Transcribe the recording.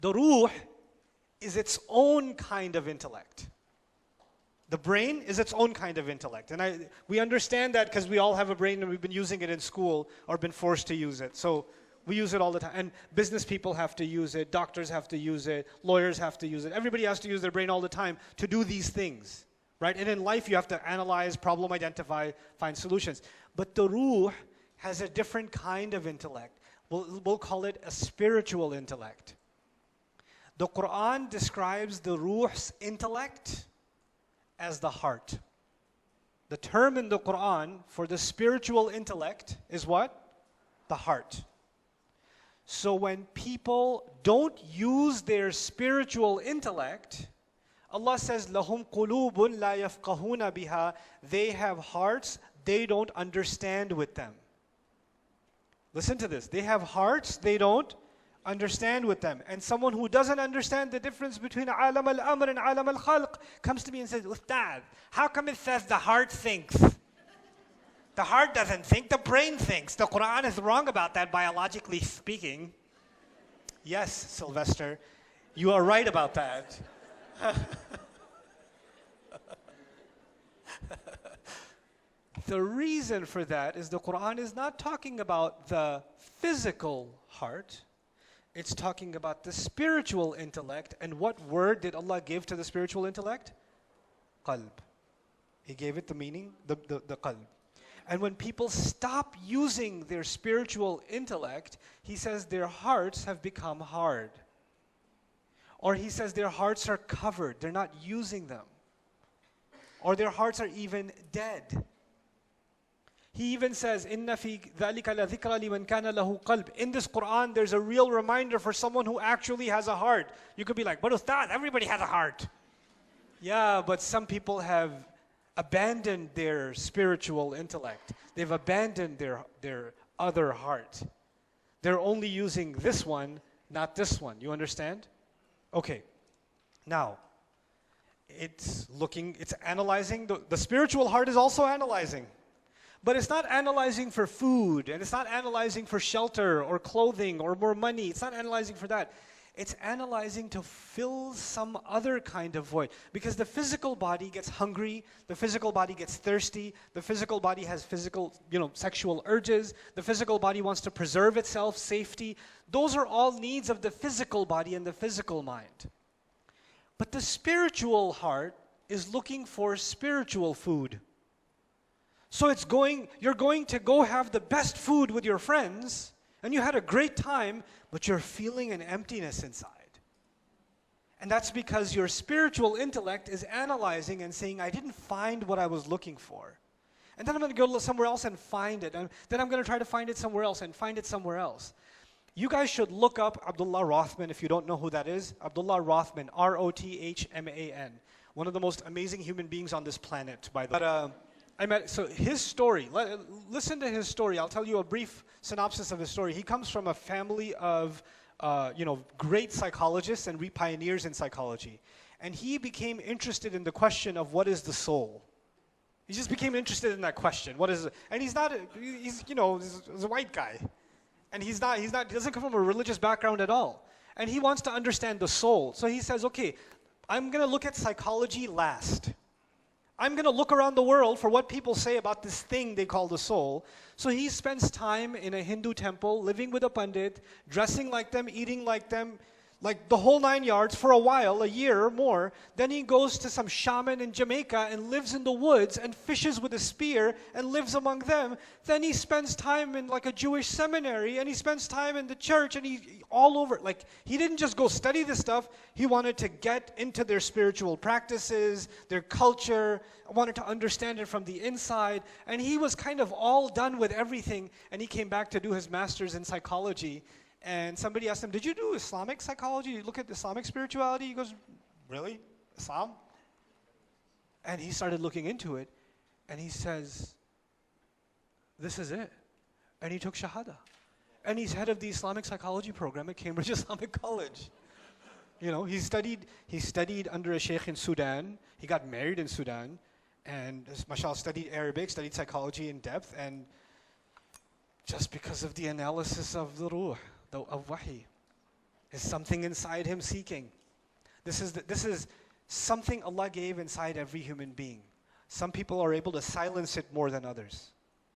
The ruh is its own kind of intellect. The brain is its own kind of intellect. And we understand that because we all have a brain and we've been using it in school or been forced to use it. So we use it all the time. And business people have to use it, doctors have to use it, lawyers have to use it. Everybody has to use their brain all the time to do these things, right? And in life you have to analyze, problem identify, find solutions. But the ruh has a different kind of intellect. We'll call it a spiritual intellect. The Quran describes the ruh's intellect as the heart. The term in the Quran for the spiritual intellect is what? The heart. So when people don't use their spiritual intellect, Allah says, لَهُمْ قُلُوبٌ لَا يَفْقَهُونَ بِهَا. They have hearts, they don't understand with them. Listen to this. They have hearts, they don't understand with them. And someone who doesn't understand the difference between alam al-amr and alam al-khalq comes to me and says, Ustad, how come it says the heart thinks? The heart doesn't think, the brain thinks. The Quran is wrong about that, biologically speaking. Yes, Sylvester, you are right about that. The reason for that is the Quran is not talking about the physical heart. It's talking about the spiritual intellect. And what word did Allah give to the spiritual intellect? Qalb. He gave it the meaning, the qalb. And when people stop using their spiritual intellect, He says their hearts have become hard. Or He says their hearts are covered, they're not using them. Or their hearts are even dead. He even says, إِنَّ فِي ذَلِكَ لَذِكْرَ لِمَنْ كَانَ لَهُ قَلْبٍ. In this Quran, there's a real reminder for someone who actually has a heart. You could be like, but Ustad, everybody has a heart. Yeah, but some people have abandoned their spiritual intellect. They've abandoned their other heart. They're only using this one, not this one. You understand? Okay. Now, it's analyzing. The spiritual heart is also analyzing. But it's not analyzing for food, and it's not analyzing for shelter or clothing or more money. It's not analyzing for that. It's analyzing to fill some other kind of void. Because the physical body gets hungry, the physical body gets thirsty, the physical body has sexual urges, the physical body wants to preserve itself, safety. Those are all needs of the physical body and the physical mind. But the spiritual heart is looking for spiritual food. So you're going to go have the best food with your friends, and you had a great time, but you're feeling an emptiness inside. And that's because your spiritual intellect is analyzing and saying, I didn't find what I was looking for. And then I'm going to go somewhere else and find it. And then I'm going to try to find it somewhere else and find it somewhere else. You guys should look up Abdullah Rothman if you don't know who that is. Abdullah Rothman, R-O-T-H-M-A-N. One of the most amazing human beings on this planet, by the way. So his story, listen to his story. I'll tell you a brief synopsis of his story. He comes from a family of great psychologists and pioneers in psychology. And he became interested in the question of what is the soul. He just became interested in that question. What is it? And he's a white guy. And he doesn't come from a religious background at all. And he wants to understand the soul. So he says, okay, I'm going to look at psychology last. I'm going to look around the world for what people say about this thing they call the soul. So he spends time in a Hindu temple, living with a pandit, dressing like them, eating like them, like the whole 9 yards for a while, a year or more. Then he goes to some shaman in Jamaica and lives in the woods and fishes with a spear and lives among them. Then he spends time in like a Jewish seminary, and he spends time in the church, and he all over. Like, he didn't just go study this stuff. He wanted to get into their spiritual practices, their culture, wanted to understand it from the inside. And he was kind of all done with everything, and he came back to do his master's in psychology. And somebody asked him, did you do Islamic psychology? You look at Islamic spirituality? He goes, really? Islam? And he started looking into it, and he says, this is it. And he took Shahada. And he's head of the Islamic psychology program at Cambridge Islamic College. He studied under a sheikh in Sudan. He got married in Sudan. And mashallah, studied Arabic, studied psychology in depth. And just because of the analysis of the ruh, of wahi. is something inside him seeking. This is something Allah gave inside every human being. Some people are able to silence it more than others.